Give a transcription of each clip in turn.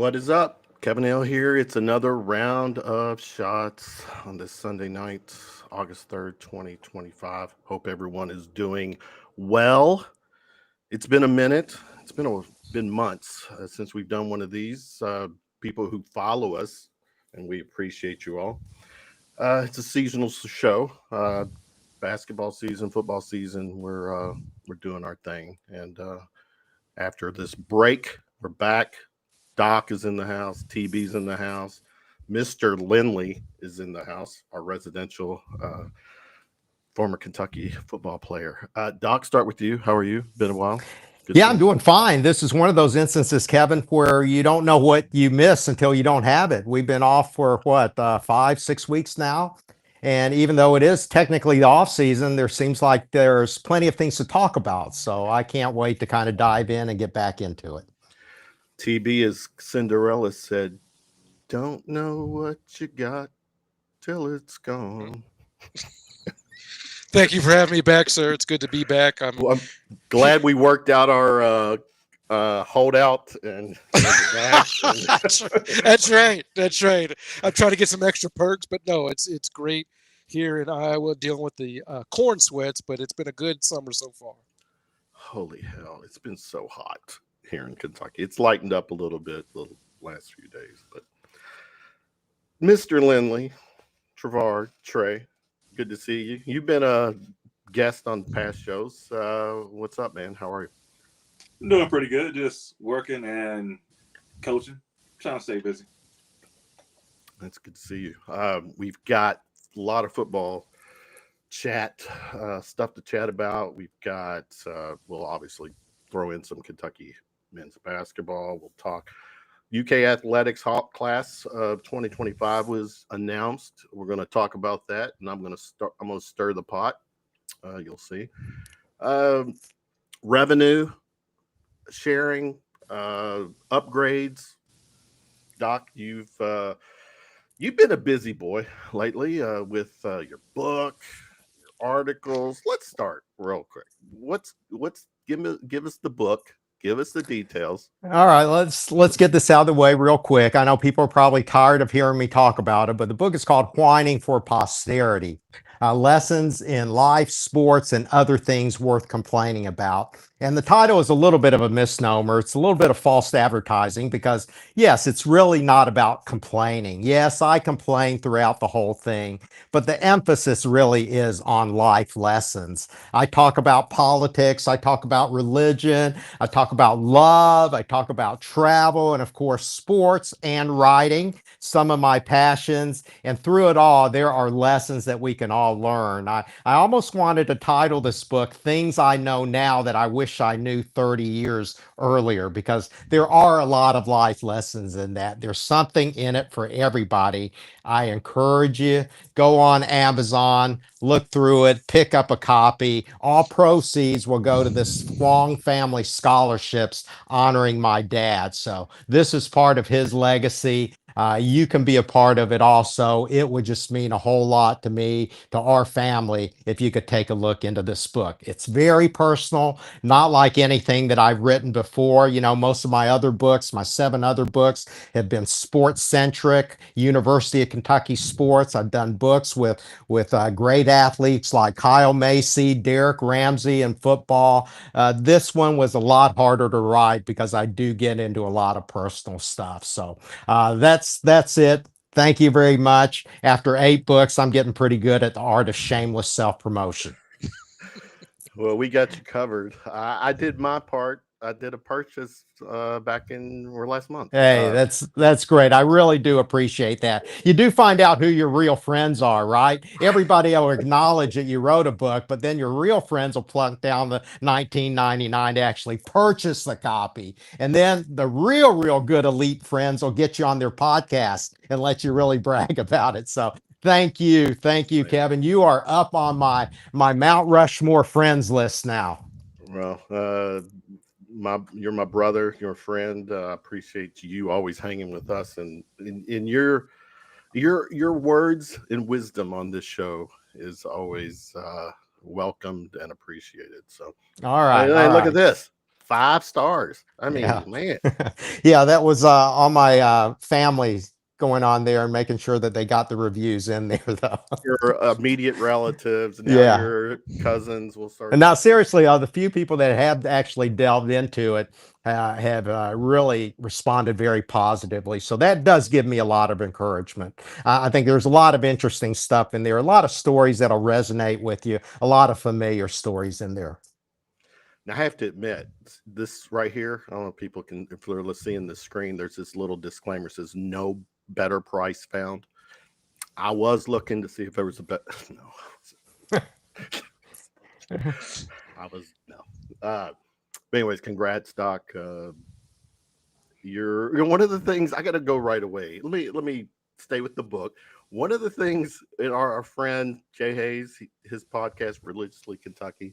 What is up? Kevin Hale here. It's another round of shots on this Sunday night, August 3rd, 2025. Hope everyone is doing well. It's been a minute. It's been months since we've done one of these. People who follow us, and we appreciate you all. It's a seasonal show. Basketball season, football season. We're doing our thing, and after this break, we're back. Doc is in the house. TB's in the house. Mr. Lindley is in the house, our residential former Kentucky football player. Doc, start with you. How are you? Been a while. Yeah, I'm doing fine. This is one of those instances, Kevin, where you don't know what you miss until you don't have it. We've been off for what, 5, 6 weeks now. And even though it is technically the off season, there seems like there's plenty of things to talk about. So I can't wait to kind of dive in and get back into it. TB, as Cinderella said, don't know what you got till it's gone. Thank you for having me back, sir. It's good to be back. I'm glad we worked out our holdout and That's right. That's right. I'm trying to get some extra perks, but no, it's great here in Iowa dealing with the corn sweats, but it's been a good summer so far. Holy hell, it's been so hot here in Kentucky. It's lightened up a little bit the last few days, but Mr. Lindley, Trevard, Trey, good to see you. You've been a guest on past shows. What's up, man? How are you? I'm doing pretty good. Just working and coaching. Trying to stay busy. That's good to see you. We've got a lot of football chat stuff to chat about. We've got we'll obviously throw in some Kentucky men's basketball. We'll talk UK athletics HOF class of 2025 was announced. We're going to talk about that, and I'm going to stir the pot. You'll see. Revenue sharing, upgrades. Doc, you've been a busy boy lately with your book, your articles. Let's start real quick. Give us the book. Give us the details. All right, let's get this out of the way real quick. I know people are probably tired of hearing me talk about it, but the book is called Whining for Posterity. Lessons in life, sports, and other things worth complaining about. And the title is a little bit of a misnomer. It's a little bit of false advertising because, yes, it's really not about complaining. Yes, I complain throughout the whole thing, but the emphasis really is on life lessons. I talk about politics. I talk about religion. I talk about love. I talk about travel and, of course, sports and writing, some of my passions. And through it all, there are lessons that we can all learn. I almost wanted to title this book Things I Know Now That I Wish I Knew 30 years earlier, because there are a lot of life lessons in that. There's something in it for everybody. I encourage you, go on Amazon, look through it, pick up a copy. All proceeds will go to this Huang family scholarships honoring my dad. So this is part of his legacy. You can be a part of it also. It would just mean a whole lot to me, to our family, if you could take a look into this book. It's very personal, not like anything that I've written before. You know, most of my other books, my 7 other books, have been sports centric, University of Kentucky sports. I've done books with great athletes like Kyle Macy, Derek Ramsey in football. This one was a lot harder to write because I do get into a lot of personal stuff. So that's it. Thank you very much. After 8 books, I'm getting pretty good at the art of shameless self-promotion. Well, we got you covered. I did my part. I did a purchase back in last month. Hey, that's great. I really do appreciate that. You do find out who your real friends are, right? Everybody will acknowledge that you wrote a book, but then your real friends will plunk down the 19.99 to actually purchase the copy. And then the real good elite friends will get you on their podcast and let you really brag about it. So thank you, Kevin. You are up on my Mount Rushmore friends list now. Well, you're my brother, your friend. I appreciate you always hanging with us, and in your words and wisdom on this show is always welcomed and appreciated. So, all right, hey, look at this. 5 stars. I mean, Yeah. man, Yeah, that was on my family going on there and making sure that they got the reviews in there, though. your immediate relatives, now Yeah. your cousins will And start. now, seriously, the few people that have actually delved into it have really responded very positively. So that does give me a lot of encouragement. I think there's a lot of interesting stuff in there, a lot of stories that'll resonate with you, a lot of familiar stories in there. Now, I have to admit, this right here, I don't know if people can, if they're seeing the screen, there's this little disclaimer says no better price found. I was looking to see if there was a better. No, I was no. But anyways, congrats, Doc. You're one of the things I got to go right away. Let me stay with the book. One of the things in our friend Jay Hayes, his podcast, Religiously Kentucky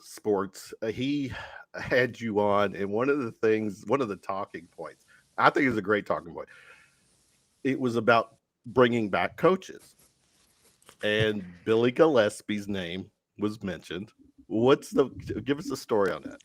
Sports, he had you on, and one of the talking points, I think is a great talking point. It was about bringing back coaches, and Billy Gillespie's name was mentioned. Give us a story on that?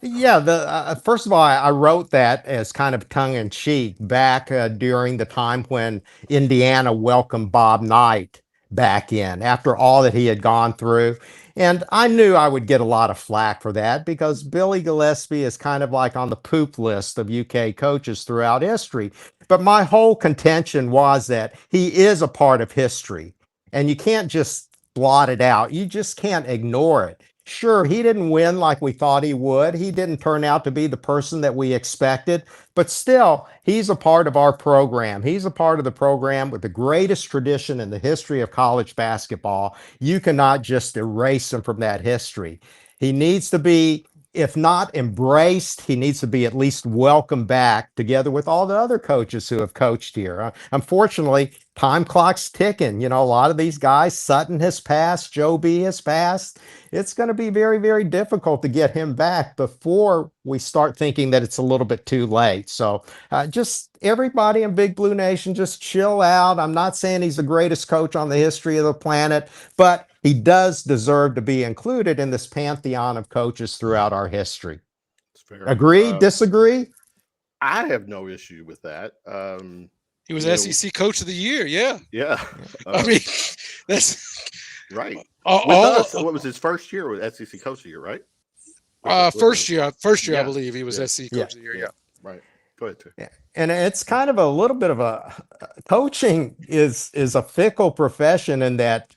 Yeah, first of all, I wrote that as kind of tongue in cheek back during the time when Indiana welcomed Bob Knight back in after all that he had gone through. And I knew I would get a lot of flack for that because Billy Gillespie is kind of like on the poop list of UK coaches throughout history. But my whole contention was that he is a part of history and you can't just blot it out. You just can't ignore it. Sure, he didn't win like we thought he would. He didn't turn out to be the person that we expected, but still, he's a part of our program. He's a part of the program with the greatest tradition in the history of college basketball. You cannot just erase him from that history. He needs to be, if not embraced, he needs to be at least welcomed back together with all the other coaches who have coached here. Unfortunately, time clock's ticking. You know, a lot of these guys, Sutton has passed, Joe B has passed. It's going to be very, very difficult to get him back before we start thinking that it's a little bit too late. So just everybody in Big Blue Nation, just chill out. I'm not saying he's the greatest coach on the history of the planet, but he does deserve to be included in this pantheon of coaches throughout our history. It's fair. Agree? Disagree? I have no issue with that. He was SEC Coach of the Year. Yeah. Yeah. I mean, that's right. With us, what was his first year with SEC Coach of the Year, right? First year, Yeah. I believe he was SEC Coach of the Year. Yeah. Right. Go ahead, Trey. Yeah. And it's kind of a little bit of a coaching is a fickle profession in that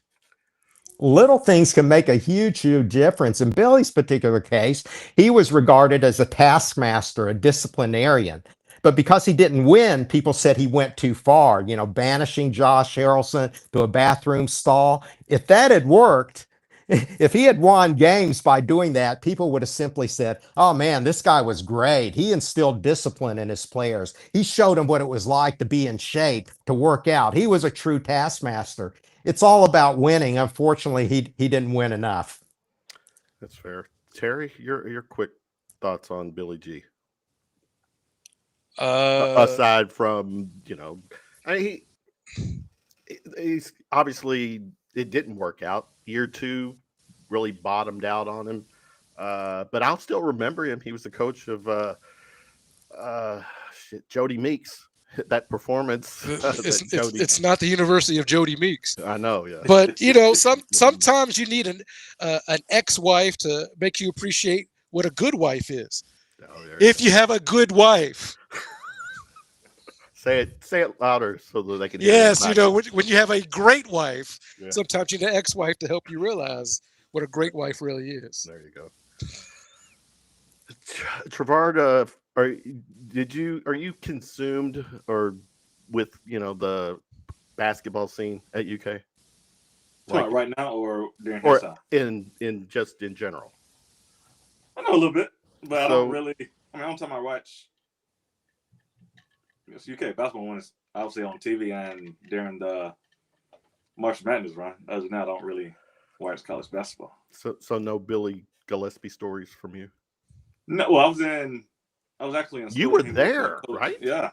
little things can make a huge, huge difference. In Billy's particular case, he was regarded as a taskmaster, a disciplinarian. But because he didn't win, people said he went too far, you know, banishing Josh Harrelson to a bathroom stall. If that had worked, if he had won games by doing that, people would have simply said, oh man, this guy was great. He instilled discipline in his players. He showed them what it was like to be in shape, to work out. He was a true taskmaster. It's all about winning. Unfortunately, he didn't win enough. That's fair. Terry, your quick thoughts on Billy G. Aside from, you know, he's obviously it didn't work out. Year 2 really bottomed out on him. But I'll still remember him. He was the coach of Jody Meeks. That performance. It's not the University of Jody Meeks. I know, yeah. But you know, sometimes you need an ex-wife to make you appreciate what a good wife is. Oh, if you have a good wife. Say it louder so that they can hear. Yes, you know, when you have a great wife, sometimes you need an ex-wife to help you realize what a great wife really is. There you go. Trevard, are you consumed or with, you know, the basketball scene at UK? Like, right now or during his time? in general? I know a little bit, but I don't really. I mean, only time I watch UK basketball when it's obviously on TV and during the March Madness run. Other than that, I don't really watch college basketball. So no Billy Gillespie stories from you? No, well, I was actually in school. You were there, right? Yeah.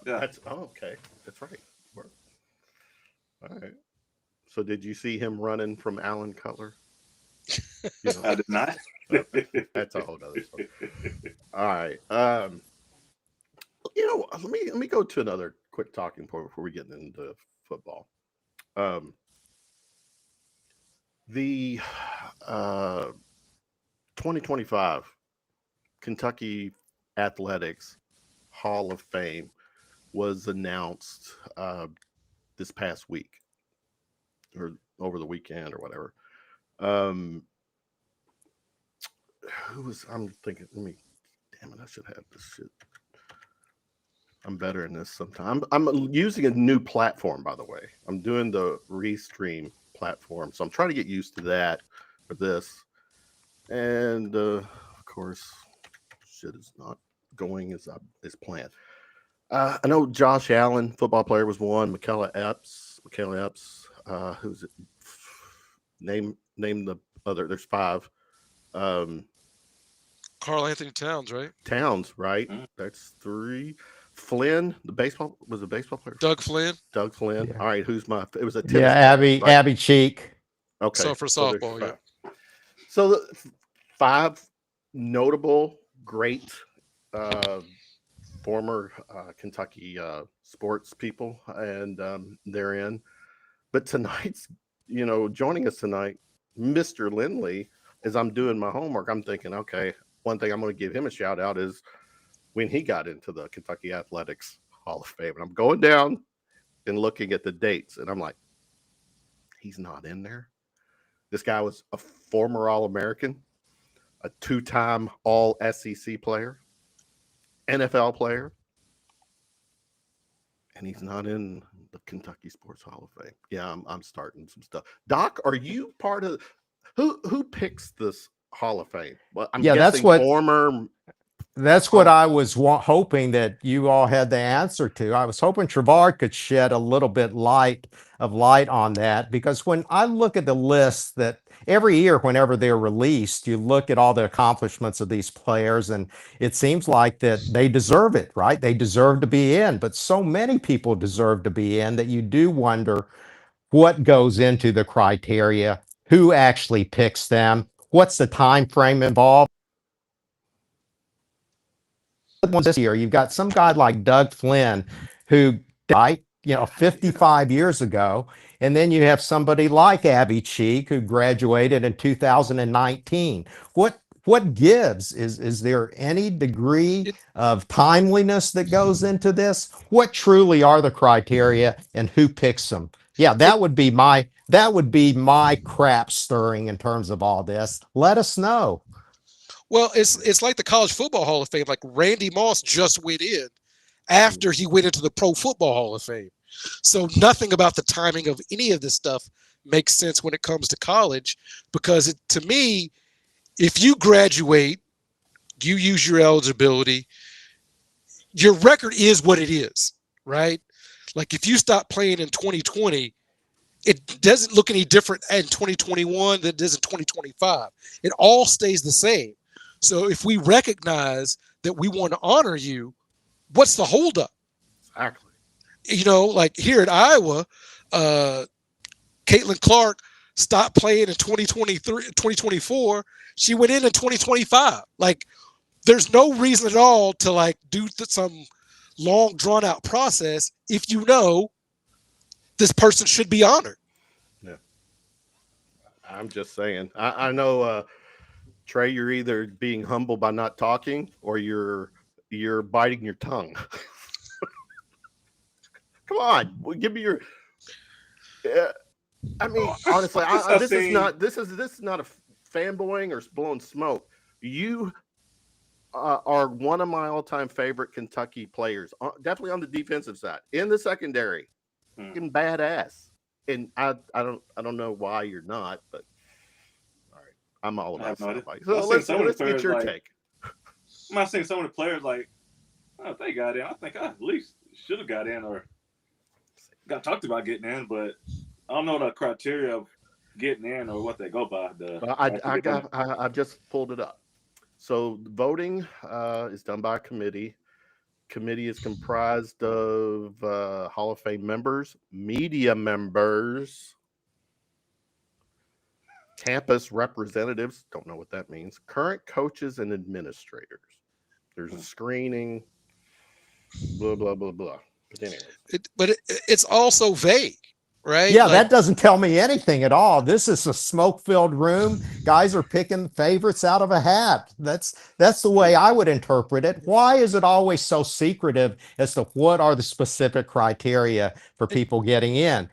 Okay. That's right. All right. So did you see him running from Alan Cutler? I did not. That's a whole other story. All right. Let me go to another quick talking point before we get into football. The 2025 Kentucky Athletics Hall of Fame was announced this past week or over the weekend or whatever. I'm thinking, damn it, I should have this shit. I'm better in this sometimes. I'm using a new platform, by the way. I'm doing the Restream platform, so I'm trying to get used to that for this. And of course, shit is not going as planned. I know Josh Allen, football player, was one. Michaela Epps. Who's it? Name the other. There's 5. Carl Anthony Towns, right? Towns, right? That's 3. Flynn, the baseball player. Doug Flynn. Yeah. All right, who's my? It was a tennis. Yeah, Abby Cheek. Okay, so for softball, yeah. So the 5 notable, great former Kentucky sports people, and they're in. But tonight's, joining us tonight, Mr. Lindley. As I'm doing my homework, I'm thinking, okay, one thing I'm going to give him a shout out is when he got into the Kentucky Athletics Hall of Fame. And I'm going down and looking at the dates, and I'm like, he's not in there. This guy was a former All-American, a 2-time All-SEC player, NFL player, and he's not in the Kentucky Sports Hall of Fame. Yeah, I'm starting some stuff. Doc, are you part of who picks this Hall of Fame? Well, I'm guessing that's what former. That's what I was hoping that you all had the answer to. I was hoping Trevard could shed a little bit light on that, because when I look at the list that every year, whenever they're released, you look at all the accomplishments of these players, and it seems like that they deserve it, right? They deserve to be in, but so many people deserve to be in that you do wonder what goes into the criteria, who actually picks them, what's the time frame involved. This year, you've got some guy like Doug Flynn who died, 55 years ago. And then you have somebody like Abby Cheek who graduated in 2019. What gives? Is there any degree of timeliness that goes into this? What truly are the criteria and who picks them? Yeah, that would be my crap stirring in terms of all this. Let us know. Well, it's like the College Football Hall of Fame. Like Randy Moss just went in after he went into the Pro Football Hall of Fame. So nothing about the timing of any of this stuff makes sense when it comes to college, because to me, if you graduate, you use your eligibility, your record is what it is, right? Like if you stop playing in 2020, it doesn't look any different in 2021 than it does in 2025. It all stays the same. So if we recognize that we want to honor you, what's the holdup? Exactly. Like here at Iowa, Caitlin Clark stopped playing in 2024. She went in 2025. Like there's no reason at all to do some long drawn out process if this person should be honored. Yeah. I'm just saying. I know Trey, you're either being humble by not talking or you're biting your tongue. Come on, give me your. I mean, honestly, this is not a fanboying or blowing smoke. You are one of my all-time favorite Kentucky players, definitely on the defensive side. In the secondary, fucking badass. And I don't know why you're not, but all right, I'm all about somebody. So let's get your take. I'm not saying some of the players if they got in, I think I at least should have got in or got talked about getting in, but I don't know the criteria of getting in or what they go by. I just pulled it up. So the voting is done by a committee. Committee is comprised of Hall of Fame members, media members, campus representatives, don't know what that means, current coaches and administrators. There's a screening, blah, blah, blah, blah. But anyway. It's also vague, right? Yeah, that doesn't tell me anything at all. This is a smoke-filled room. Guys are picking favorites out of a hat. That's the way I would interpret it. Why is it always so secretive as to what are the specific criteria for people getting in?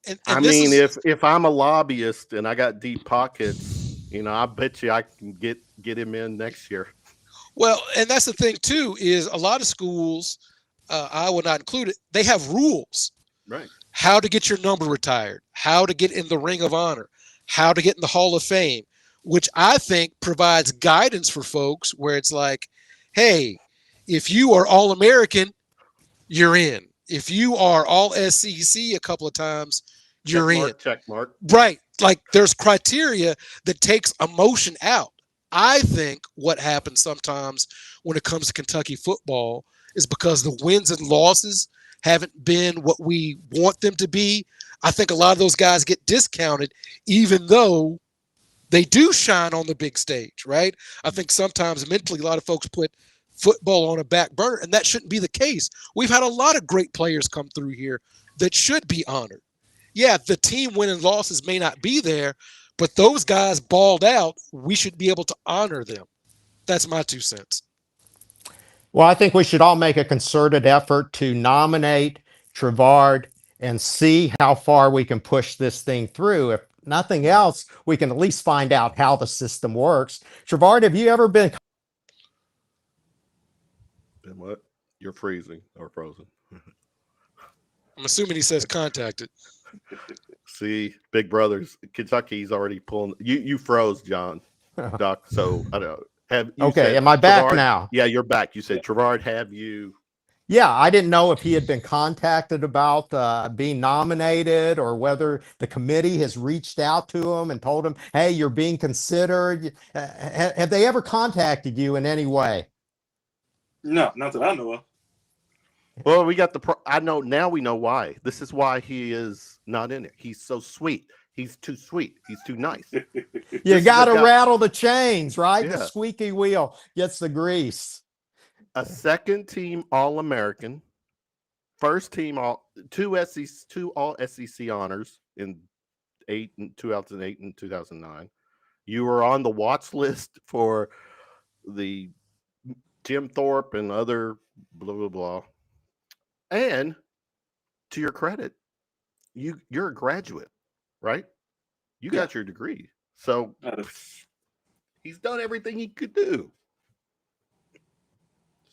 And I mean, if I'm a lobbyist and I got deep pockets, I bet you I can get him in next year. Well, and that's the thing too, is a lot of schools, Iowa not included, they have rules. Right. How to get your number retired, how to get in the Ring of Honor, how to get in the Hall of Fame, which I think provides guidance for folks where it's like, hey, if you are All-American, you're in. If you are All SEC a couple of times, you're in. Check mark. Right. Like there's criteria that takes emotion out. I think what happens sometimes when it comes to Kentucky football is because the wins and losses haven't been what we want them to be. I think a lot of those guys get discounted, even though they do shine on the big stage, right? I think sometimes mentally a lot of folks put football on a back burner, and that shouldn't be the case. We've had a lot of great players come through here that should be honored. Yeah, the team win and losses may not be there, but those guys balled out. We should be able to honor them. That's my 2 cents. Well, I think we should all make a concerted effort to nominate Trevard and see how far we can push this thing through. If nothing else, we can at least find out how the system works. Trevard, have you ever been? Then what? You're freezing or frozen. I'm assuming he says contacted. See, Big Brothers, Kentucky's already pulling. You froze, John, Doc. So I don't know. Okay, am I back Trevard, now? Yeah, you're back. You said Trevard, have you? Yeah, I didn't know if he had been contacted about being nominated or whether the committee has reached out to him and told him, hey, you're being considered. Have they ever contacted you in any way? No, not that I know of. Well, we got I know now. We know why. This is why he is not in it. He's so sweet. He's too sweet. He's too nice. You got to rattle the chains, right? Yeah. The squeaky wheel gets the grease. A second team All-American, first team two All SEC honors in 2008 and 2009. You were on the watch list for the Jim Thorpe and other blah blah blah. And to your credit, you're a graduate, right? You got your degree. So he's done everything he could do.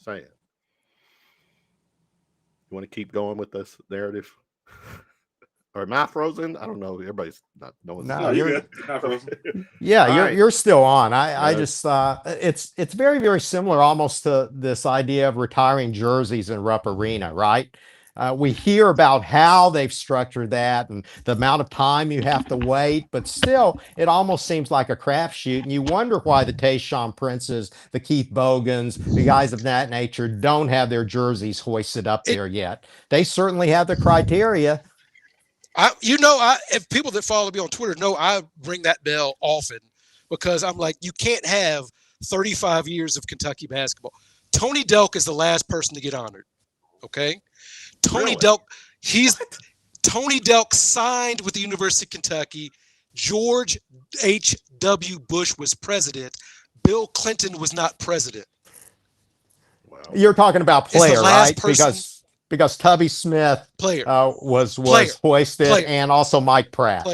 Say it. You want to keep going with this narrative? Or am I frozen? I don't know. Everybody's not knowing. No, you're good. You're not frozen. Yeah, you're still on. I just it's very, very similar almost to this idea of retiring jerseys in Rupp Arena, right? We hear about how they've structured that and the amount of time you have to wait, but still, it almost seems like a crapshoot. And you wonder why the Tayshaun Princes, the Keith Bogans, the guys of that nature don't have their jerseys hoisted up there yet. They certainly have the criteria. If people that follow me on Twitter know I ring that bell often because I'm like, you can't have 35 years of Kentucky basketball. Tony Delk is the last person to get honored. Okay. Tony Delk signed with the University of Kentucky. George H.W. Bush was president. Bill Clinton was not president. Wow. You're talking about player, right? Because Tubby Smith was hoisted and also Mike Pratt.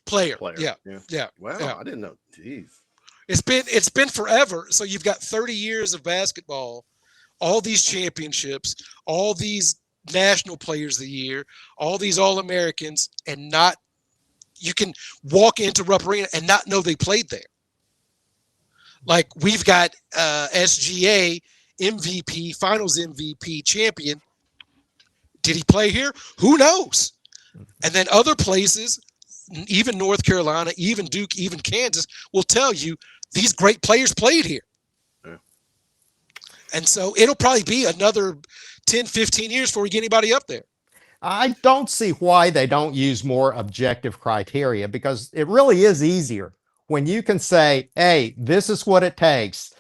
Player. Yeah. Wow, I didn't know. Jeez. It's been forever. So you've got 30 years of basketball, all these championships, all these national players of the year, all these All-Americans, and you can walk into Rupp Arena and not know they played there. Like we've got SGA MVP, Finals MVP champion. Did he play here? Who knows? And then other places, even North Carolina, even Duke, even Kansas, will tell you these great players played here. Yeah. And so it'll probably be another 10, 15 years before we get anybody up there. I don't see why they don't use more objective criteria because it really is easier when you can say, hey, this is what it takes,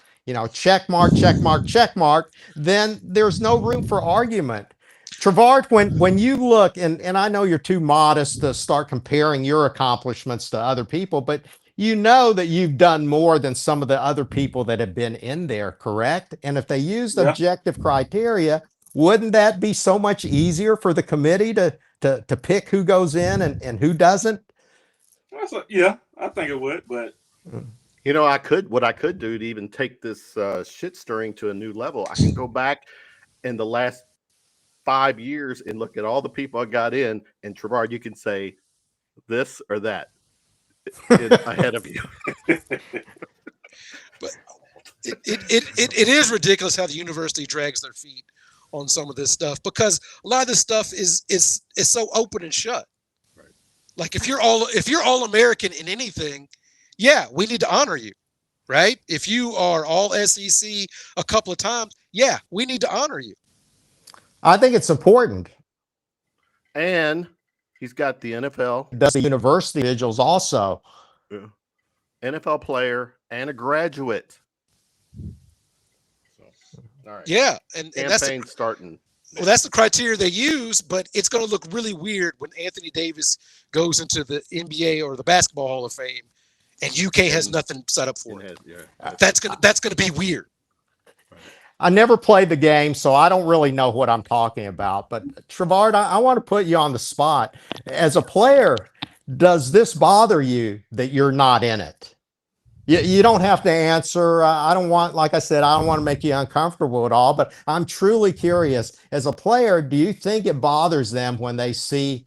check mark, check mark, check mark, then there's no room for argument. Trevard, when you look, and I know you're too modest to start comparing your accomplishments to other people, but you know that you've done more than some of the other people that have been in there, correct? And if they used Yeah. objective criteria, wouldn't that be so much easier for the committee to pick who goes in and who doesn't? Yeah, I think it would, but what I could do to even take this shit stirring to a new level, I can go back in the last 5 years and look at all the people I got in, and Trevard, you can say this or that ahead of you. But it is ridiculous how the university drags their feet on some of this stuff, because a lot of this stuff is so open and shut. Right. Like if you're all American in anything, yeah, we need to honor you, right? If you are all SEC a couple of times, yeah, we need to honor you. I think it's important. And he's got the NFL. Does the university individuals also. Yeah. NFL player and a graduate. So, all right. Yeah, and that's starting. Well, that's the criteria they use, but it's going to look really weird when Anthony Davis goes into the NBA or the Basketball Hall of Fame, and UK has nothing set up for it. Yeah. That's gonna be weird. I never played the game, so I don't really know what I'm talking about. But Trevard, I want to put you on the spot. As a player, does this bother you that you're not in it? You don't have to answer. I don't want, like I said, I don't want to make you uncomfortable at all, but I'm truly curious. As a player, do you think it bothers them when they see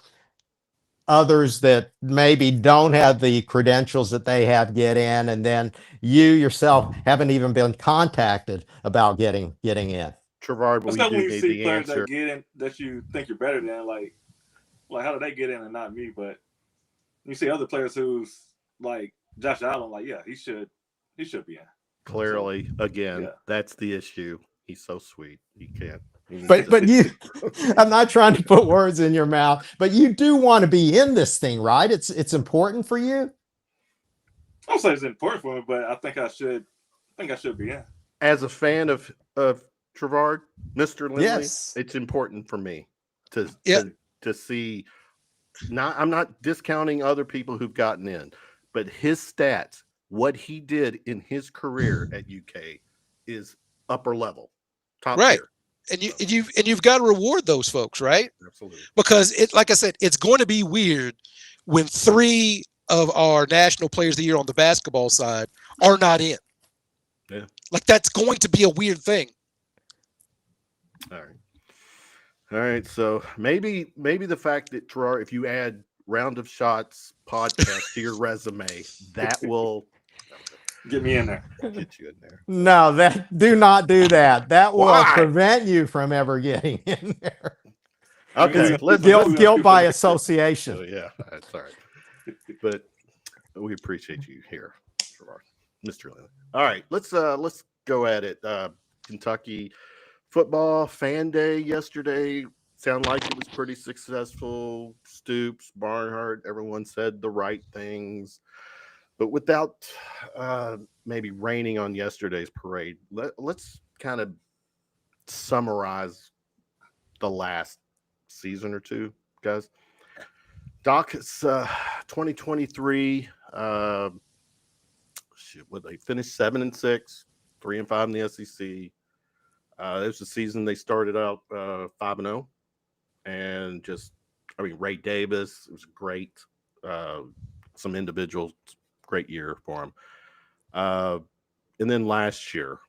others that maybe don't have the credentials that they have get in, and then you yourself haven't even been contacted about getting in? Trevard, it's we not do when you need see the players answer. that get in that you think you're better than, like how did they get in and not me? But you see other players who's like Josh Allen, like, yeah, he should be in. Clearly, again, Yeah. That's the issue. He's so sweet. He can't. But you, I'm not trying to put words in your mouth, but you do want to be in this thing, right? It's important for you. I don't say it's important for me, but I think I should be in. As a fan of Trevard, Mr. Lindley, Yes. It's important for me to see. I'm not discounting other people who've gotten in, but his stats, what he did in his career at UK, is upper level, top tier. And you've got to reward those folks, right? Absolutely. Because like I said, it's going to be weird when 3 of our national players of the year on the basketball side are not in. Yeah. Like that's going to be a weird thing. All right. So maybe the fact that Trevard, if you add Round of Shots podcast to your resume, that will get me in there. Get you in there. No, do not do that. That will Why? prevent you from ever getting in there. Okay. Guilt by association. So, yeah, that's all right. But we appreciate you here, Mr. Lindley. All right, let's go at it. Kentucky football fan day yesterday. Sound like it was pretty successful. Stoops, Barnhart, everyone said the right things. But without maybe raining on yesterday's parade, let's kind of summarize the last season or two, guys. Doc, it's 2023. They finished 7-6, 3-5 in the SEC. It was the season they started out 5-0, and Ray Davis, it was great. Some individuals, great year for him. And then last year,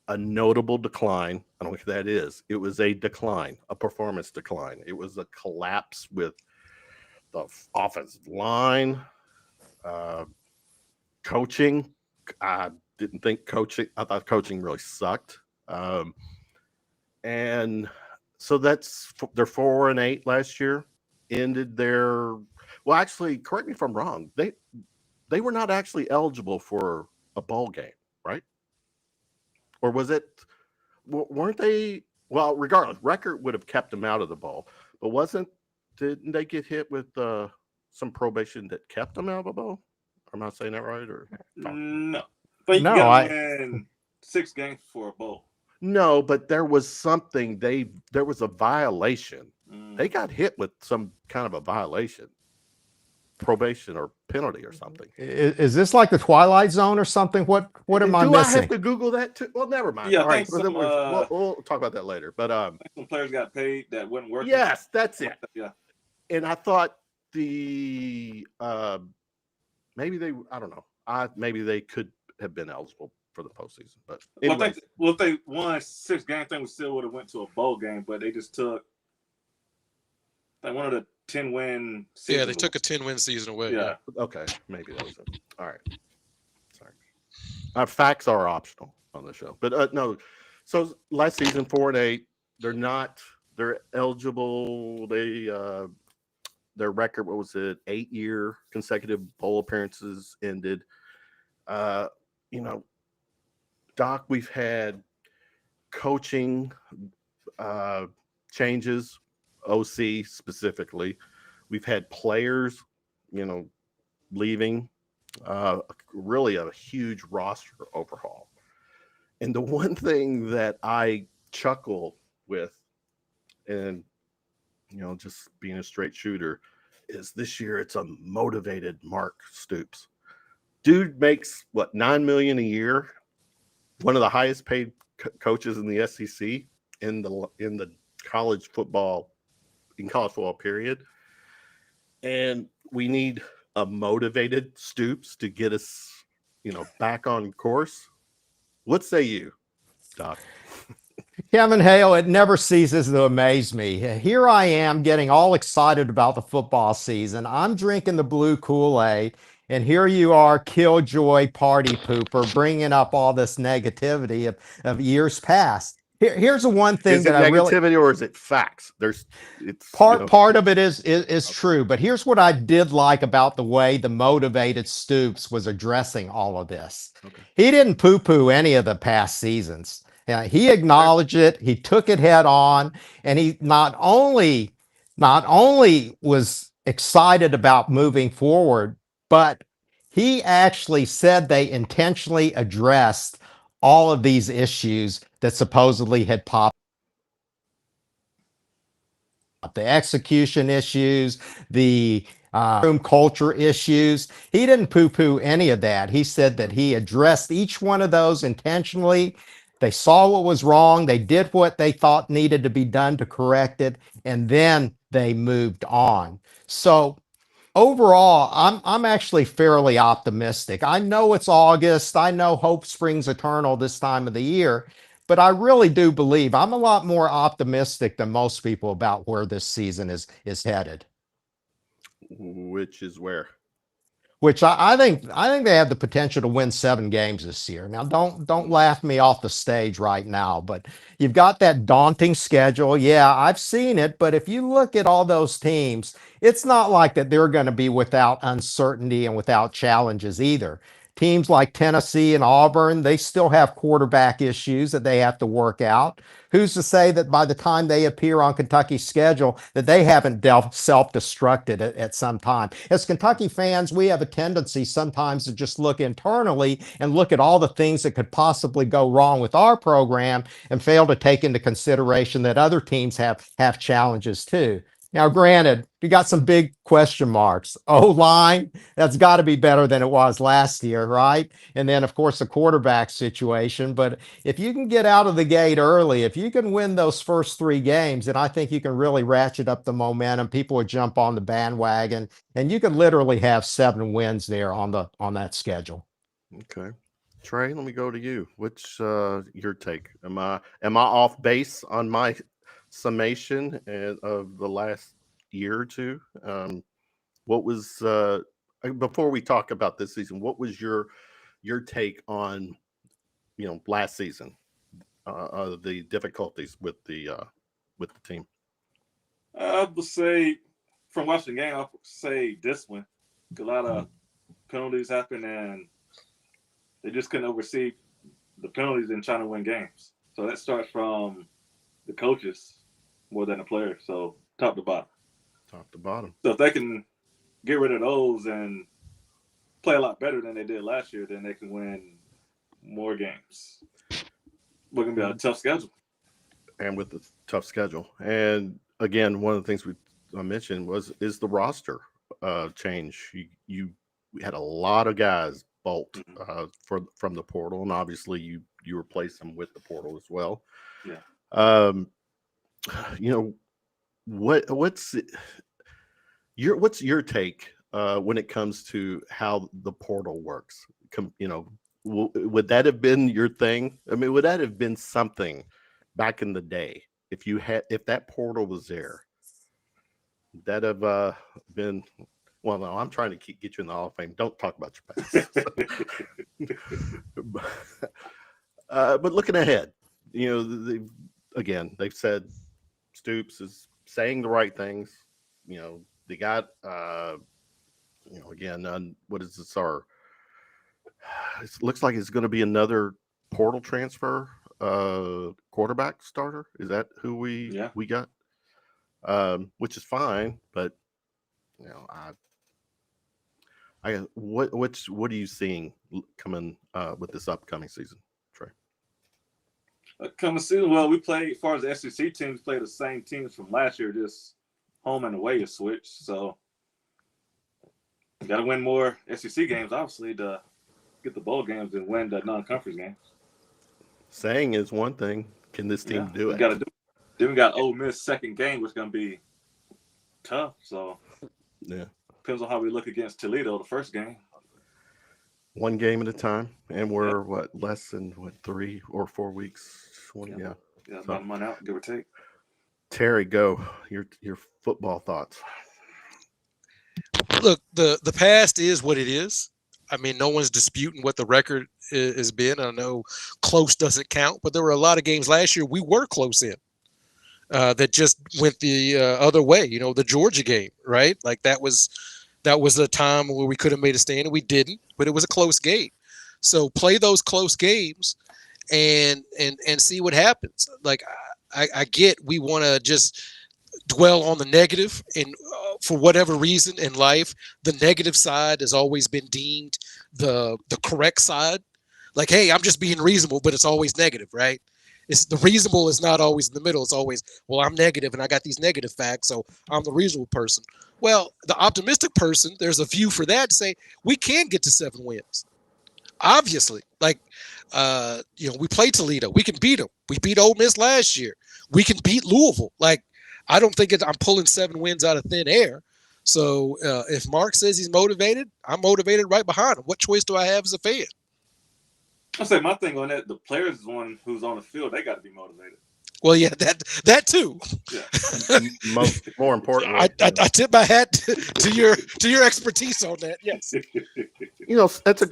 a notable decline. I don't know what that is. It was a decline, a performance decline. It was a collapse with the offensive line, coaching. I didn't think coaching. I thought coaching really sucked. And so they're 4-8 last year. Ended their actually, correct me if I'm wrong. They were not actually eligible for a bowl game, right? Or was it? Weren't they? Well, regardless, record would have kept them out of the bowl, but didn't they get hit with some probation that kept them out of a bowl? Am I saying that right? Or No. But you No, got to win 6 games for a bowl. no, but there was something there was a violation. They Mm. got hit with some kind of a violation, probation or penalty or something. is this like the Twilight Zone or something? What am I Do I have missing? to Google that too? Well, never mind. Yeah, I All right, think some, we'll talk about that later. But some players got paid that wasn't working. yes, that's it. Yeah. And I thought maybe I don't know. Maybe they could have been eligible for the postseason. But anyway, if they won 6 games, I think we still would have went to a bowl game. But they just took one of the 10-win seasons. Yeah, they took a 10-win season away. Yeah. okay, maybe that was it. All right. Sorry. Facts are optional on the show, but no. So last season, 4-8. They're eligible. Their record, what was it? 8-year consecutive bowl appearances ended. Doc, we've had coaching changes, OC specifically. We've had players, leaving. Really a huge roster overhaul. And the one thing that I chuckle with, and just being a straight shooter, is this year it's a motivated Mark Stoops. Dude makes $9 million a year, one of the highest paid coaches in the SEC in the college football period. And we need a motivated Stoops to get us, back on course. What say you, Doc? Kevin Hale, it never ceases to amaze me. Here I am getting all excited about the football season. I'm drinking the blue Kool-Aid, and here you are, killjoy party pooper, bringing up all this negativity of years past. Here's the one thing is it that negativity or is it facts? It's part of it is true, but here's what I did like about the way the motivated Stoops was addressing all of this. Okay. He didn't poo-poo any of the past seasons. He acknowledged it. He took it head on, and he not only was excited about moving forward, but he actually said they intentionally addressed all of these issues that supposedly had popped up. The execution issues, the room culture issues. He didn't poo-poo any of that. He said that he addressed each one of those intentionally. They saw what was wrong. They did what they thought needed to be done to correct it, and then they moved on. So overall, I'm actually fairly optimistic. I know it's August. I know hope springs eternal this time of the year, but I really do believe I'm a lot more optimistic than most people about where this season is headed. Which is where? Which I think they have the potential to win 7 games this year. Now, don't laugh me off the stage right now, but you've got that daunting schedule. Yeah, I've seen it, but if you look at all those teams, it's not like that they're going to be without uncertainty and without challenges either. Teams like Tennessee and Auburn, they still have quarterback issues that they have to work out. Who's to say that by the time they appear on Kentucky's schedule that they haven't self-destructed at some time? As Kentucky fans, we have a tendency sometimes to just look internally and look at all the things that could possibly go wrong with our program and fail to take into consideration that other teams have challenges too. Now, granted, you got some big question marks. O-line, that's got to be better than it was last year, right? And then, of course, the quarterback situation. But if you can get out of the gate early, if you can win those first 3 games, then I think you can really ratchet up the momentum. People would jump on the bandwagon, and you could literally have 7 wins there on that schedule. Okay. Trey, let me go to you. What's your take? Am I off base on my summation of the last year or two? What was before we talk about this season, what was your take on last season, the difficulties with the team? I would say from watching the game, I would say discipline. A lot of penalties happened, and they just couldn't oversee the penalties in trying to win games. So that starts from the coaches more than the players. So top to bottom. Top to bottom. So if they can get rid of those and play a lot better than they did last year, then they can win more games. We're gonna be on a tough schedule. And with the tough schedule. And again, one of the things I mentioned is the roster change. You had a lot of guys bolt from the portal, and obviously you replace them with the portal as well. Yeah. You know, what's your take when it comes to how the portal works? You know, would that have been your thing? I mean, would that have been something back in the day if that portal was there? That have been. Well, no, I'm trying to get you in the Hall of Fame. Don't talk about your past. But looking ahead, you know, they've said Stoops is saying the right things. You know, they got, you know, again, what is this? It looks like it's going to be another portal transfer quarterback starter. Is that who we got? Which is fine, but you know, what are you seeing coming with this upcoming season, Trey? Coming season, well, we played as far as the SEC teams play the same teams from last year, just home and away is switched. So you got to win more SEC games, obviously, to get the bowl games and win the non-conference games. Saying is one thing. Can this team do it? Got to do it. Then we got Ole Miss second game, which is going to be tough. So yeah, depends on how we look against Toledo the first game. One game at a time, and we're less than 3 or 4 weeks. Yeah, about a month out, give or take. Terry, go your football thoughts. Look, the past is what it is. I mean, no one's disputing what the record has been. I know close doesn't count, but there were a lot of games last year we were close in that just went the other way. You know, the Georgia game, right? Like that was a time where we could have made a stand and we didn't, but it was a close game. So play those close games and see what happens. Like I get we want to just dwell on the negative, and for whatever reason in life, the negative side has always been deemed the correct side. Like, hey, I'm just being reasonable, but it's always negative, right? It's the reasonable is not always in the middle. It's always, well, I'm negative and I got these negative facts, so I'm the reasonable person. Well, the optimistic person, there's a view for that to say we can get to 7 wins. Obviously, like, you know, we played Toledo. We can beat them. We beat Ole Miss last year. We can beat Louisville. Like, I don't think I'm pulling 7 wins out of thin air. So if Mark says he's motivated, I'm motivated right behind him. What choice do I have as a fan? I'll say my thing on that, the players is one who's on the field, they got to be motivated. Well, yeah, that too. Yeah. More importantly, I tip my hat to your expertise on that. Yes. You know, that's a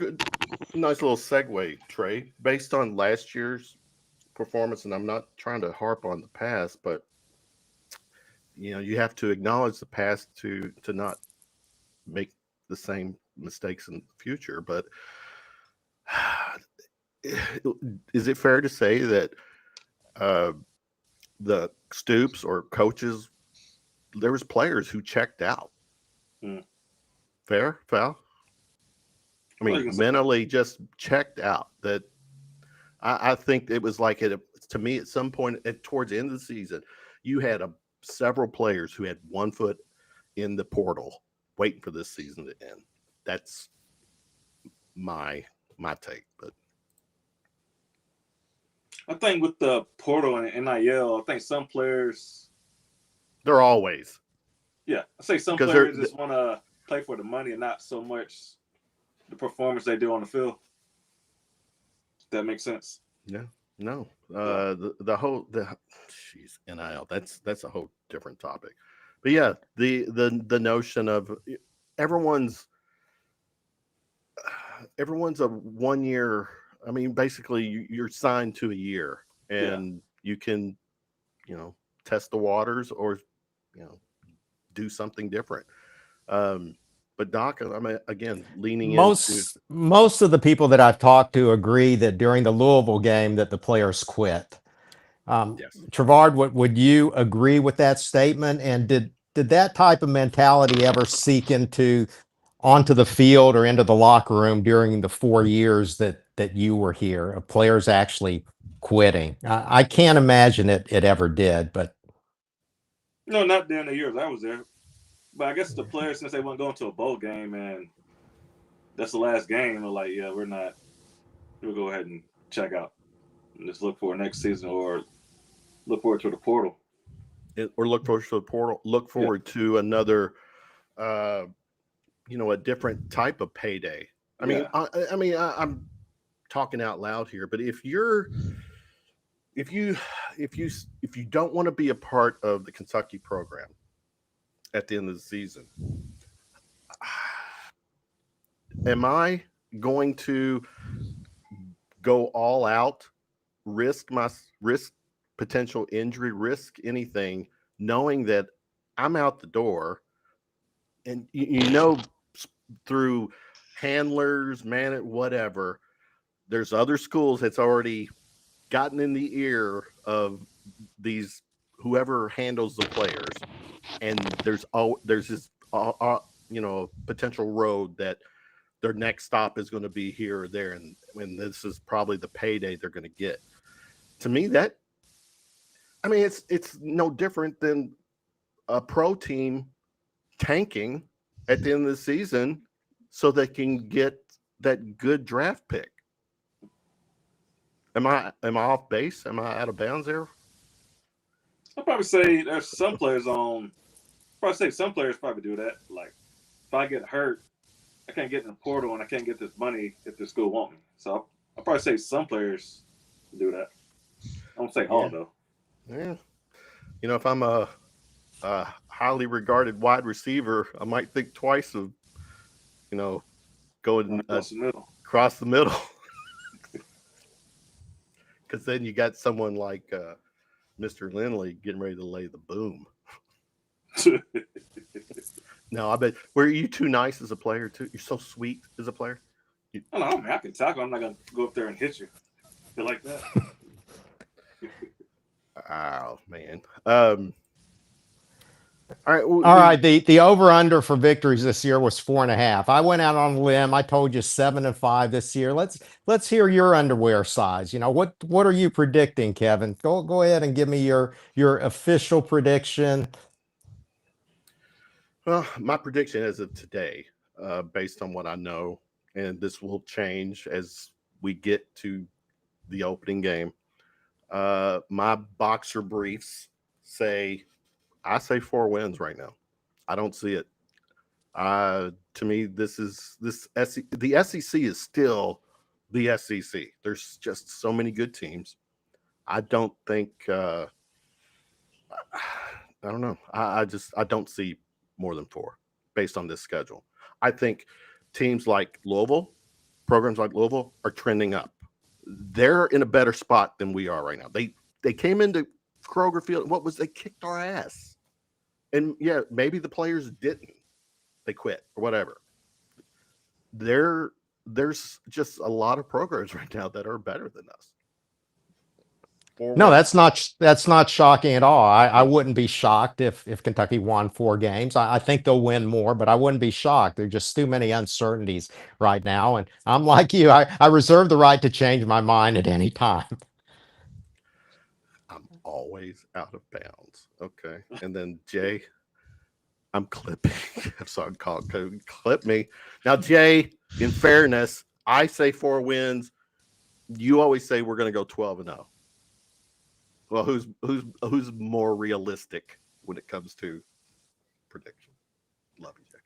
nice little segue, Trey. Based on last year's performance, and I'm not trying to harp on the past, but you know, you have to acknowledge the past to not make the same mistakes in the future. But is it fair to say that the Stoops or coaches, there was players who checked out? Fair, foul? I mean, mentally just checked out. That I think it was like to me at some point towards the end of the season, you had several players who had one foot in the portal waiting for this season to end. That's my take. But I think with the portal and NIL, I think some players, they're always. Yeah, I say some players just want to play for the money and not so much the performance they do on the field. If that makes sense. Yeah. No. The NIL. That's a whole different topic. But yeah, the notion of everyone's a 1 year. I mean, basically you're signed to a year, and you can, you know, test the waters or, you know, do something different. But Doc, I mean, again, leaning most of the people that I've talked to agree that during the Louisville game that the players quit. Yes. Trevard, would you agree with that statement? And did that type of mentality ever seep into onto the field or into the locker room during the 4 years that you were here, of players actually quitting. I can't imagine it ever did, but No, not during the years I was there. But I guess the players, since they weren't going to a bowl game and that's the last game, are like, yeah, we're not. We'll go ahead and check out and just look for next season or look forward to the portal. Or look forward to the portal. Look forward to another, a different type of payday. I mean, I'm talking out loud here, but if you don't want to be a part of the Kentucky program at the end of the season, am I going to go all out, risk potential injury, risk anything, knowing that I'm out the door, and through handlers, whatever, there's other schools that's already gotten in the ear of these whoever handles the players, and there's this potential road that their next stop is going to be here or there, and this is probably the payday they're going to get. To me, it's no different than a pro team tanking at the end of the season so they can get that good draft pick. Am I off base? Am I out of bounds there? I'll probably say there's some players some players probably do that. Like, if I get hurt, I can't get in the portal and I can't get this money if the school want me. So I'll probably say some players do that. I don't say all, though. Yeah. If I'm a highly regarded wide receiver, I might think twice of, going across the middle. Because then you got someone like Mr. Lindley getting ready to lay the boom. No, I bet. Were you too nice as a player, too? You're so sweet as a player? I don't know, man. I can tackle. I'm not going to go up there and hit you. Feel like that. Oh, man. All right. The over-under for victories this year was 4.5. I went out on a limb. I told you 7-5 this year. Let's hear your underwear size. What are you predicting, Kevin? Go ahead and give me your official prediction. Well, my prediction as of today, based on what I know, and this will change as we get to the opening game. My boxer briefs I say 4 wins right now. I don't see it. To me, the SEC is still the SEC. There's just so many good teams. I don't think. I don't know. I don't see more than 4 based on this schedule. I think teams like Louisville, programs like Louisville, are trending up. They're in a better spot than we are right now. They came into Kroger Field. They kicked our ass. And yeah, maybe the players didn't. They quit or whatever. There's just a lot of programs right now that are better than us. No, that's not shocking at all. I wouldn't be shocked if Kentucky won 4 games. I think they'll win more, but I wouldn't be shocked. There's just too many uncertainties right now. And I'm like you. I reserve the right to change my mind at any time. I'm always out of bounds. Okay. And then Jay, I'm clipping. I'm sorry, clip me. Now, Jay, in fairness, I say 4 wins. You always say we're going to go 12-0. Well, who's more realistic when it comes to prediction? Love you, Jay.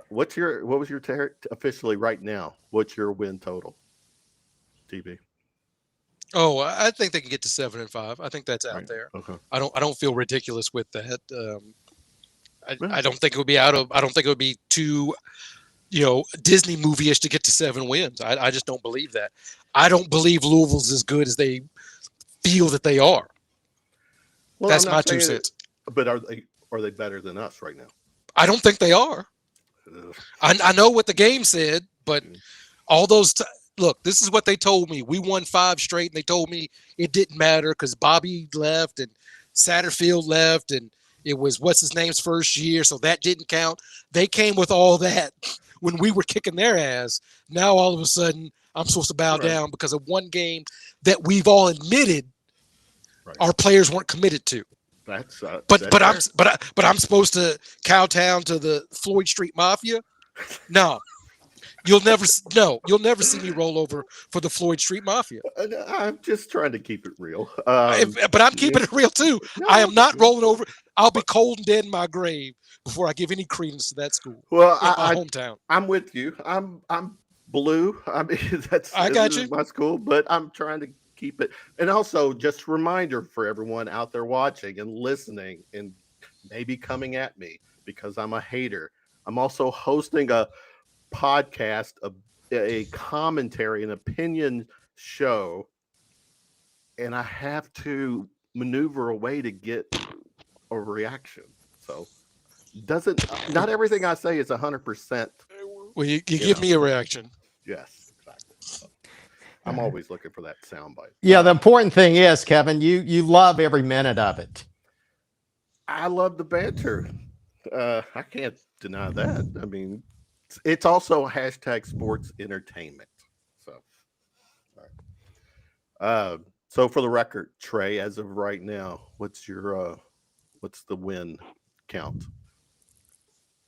What was your officially right now? What's your win total? TB. Oh, I think they can get to 7-5. I think that's out there. Okay. I don't feel ridiculous with that. I don't think it would be I don't think it would be too, Disney movie-ish to get to 7 wins. I just don't believe that. I don't believe Louisville's as good as they feel that they are. Well, that's my 2 cents. But are they better than us right now? I don't think they are. I know what the game said, but all those look, this is what they told me. We won 5 straight, and they told me it didn't matter because Bobby left and Satterfield left, and It was what's his name's first year, so that didn't count. They came with all that when we were kicking their ass. Now all of a sudden, I'm supposed to bow down because of one game that we've all admitted our players weren't committed to. That's But I'm supposed to kowtow to the Floyd Street Mafia? No. You'll never see me roll over for the Floyd Street Mafia. I'm just trying to keep it real. But I'm keeping it real too. No, I am not rolling over. I'll be cold and dead in my grave before I give any credence to that school. Well, in my hometown. I'm with you. I'm blue. I mean, I got you. My school, but I'm trying to keep it. And also, just a reminder for everyone out there watching and listening, and maybe coming at me because I'm a hater. I'm also hosting a podcast, a commentary, an opinion show, and I have to maneuver a way to get a reaction. So not everything I say is 100%. Well, you give me a reaction. Yes, exactly. So I'm always looking for that soundbite. Yeah, the important thing is, Kevin, you love every minute of it. I love the banter. I can't deny that. I mean, it's also hashtag sports entertainment. So, all right. So for the record, Trey, as of right now, what's the win count?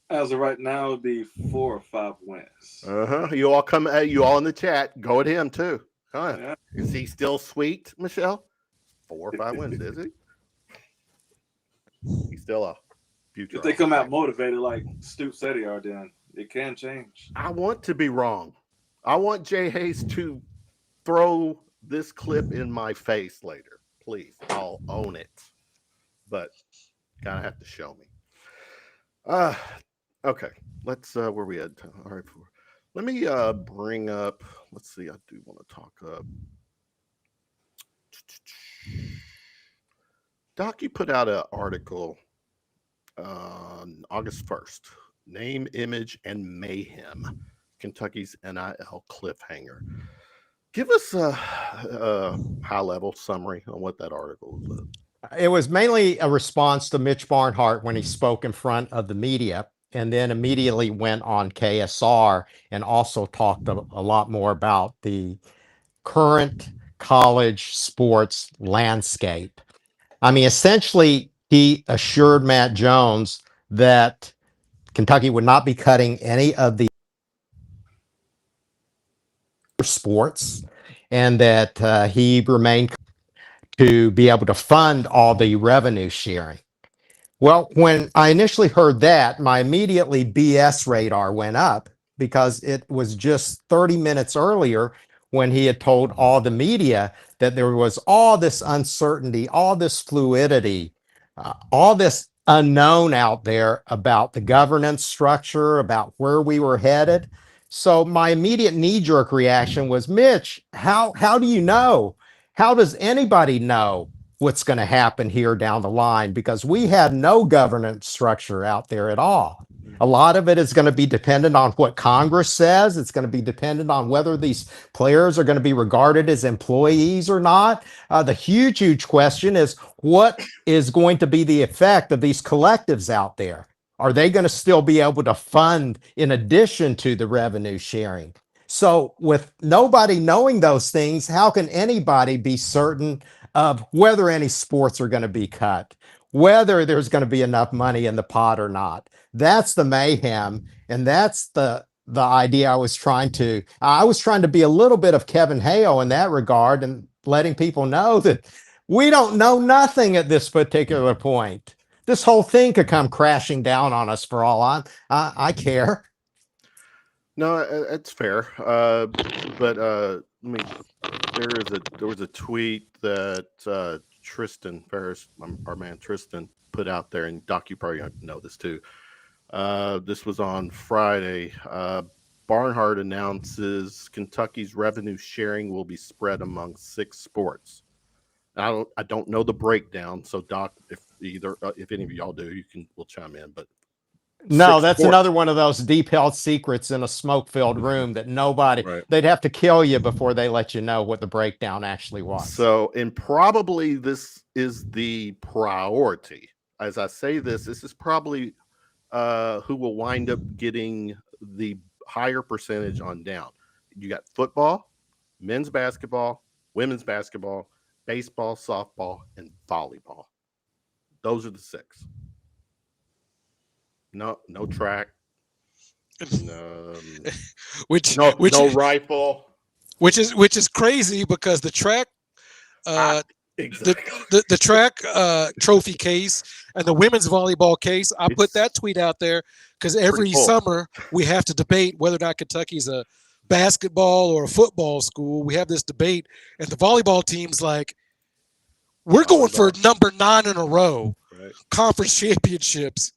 As of right now, it would be 4 or 5 wins. You all in the chat. Go at him too. Yeah. Is he still sweet, Michelle? 4 or 5 wins, is he? He's still a future. If they come out motivated like Stoop said they are, then it can change. I want to be wrong. I want Jay Hayes to throw this clip in my face later. Please, I'll own it. But kind of have to show me. Okay. Let's where we at? All right. Let me bring up. Let's see. I do want to talk. Doc, you put out an article on August 1st. Name, image, and mayhem. Kentucky's NIL cliffhanger. Give us a high-level summary on what that article was. It was mainly a response to Mitch Barnhart when he spoke in front of the media, and then immediately went on KSR and also talked a lot more about the current college sports landscape. I mean, essentially, he assured Matt Jones that Kentucky would not be cutting any of the sports, and that he remained to be able to fund all the revenue sharing. Well, when I initially heard that, my immediately BS radar went up, because it was just 30 minutes earlier when he had told all the media that there was all this uncertainty, all this fluidity, all this unknown out there about the governance structure, about where we were headed. So my immediate knee-jerk reaction was, Mitch, how do you know? How does anybody know what's going to happen here down the line? Because we have no governance structure out there at all. A lot of it is going to be dependent on what Congress says. It's going to be dependent on whether these players are going to be regarded as employees or not. The huge question is, what is going to be the effect of these collectives out there? Are they going to still be able to fund in addition to the revenue sharing? So with nobody knowing those things, how can anybody be certain of whether any sports are going to be cut, whether there's going to be enough money in the pot or not? That's the mayhem, and that's the idea I was trying to be a little bit of Kevin Hale in that regard, and letting people know that we don't know nothing at this particular point. This whole thing could come crashing down on us for all I care. No, it's fair. But there was a tweet that Tristan Ferris, our man Tristan, put out there, and Doc, you probably know this too. This was on Friday. Barnhart announces Kentucky's revenue sharing will be spread among 6 sports. I don't know the breakdown, so Doc, if any of y'all do, we'll chime in. But no, that's another one of those deep held secrets in a smoke-filled room that nobody, they'd have to kill you before they let you know what the breakdown actually was. So, and probably this is the priority as I say this is probably who will wind up getting the higher percentage on down. You got football, men's basketball, women's basketball, baseball, softball, and volleyball. Those are the 6. No track. Which No rifle. Which is crazy because the track Exactly. the track trophy case and the women's volleyball case, I put that tweet out there because every summer we have to debate whether or not Kentucky's a basketball or a football school. We have this debate, and the volleyball team's like, we're going for number 9 in a row, right? Conference championships.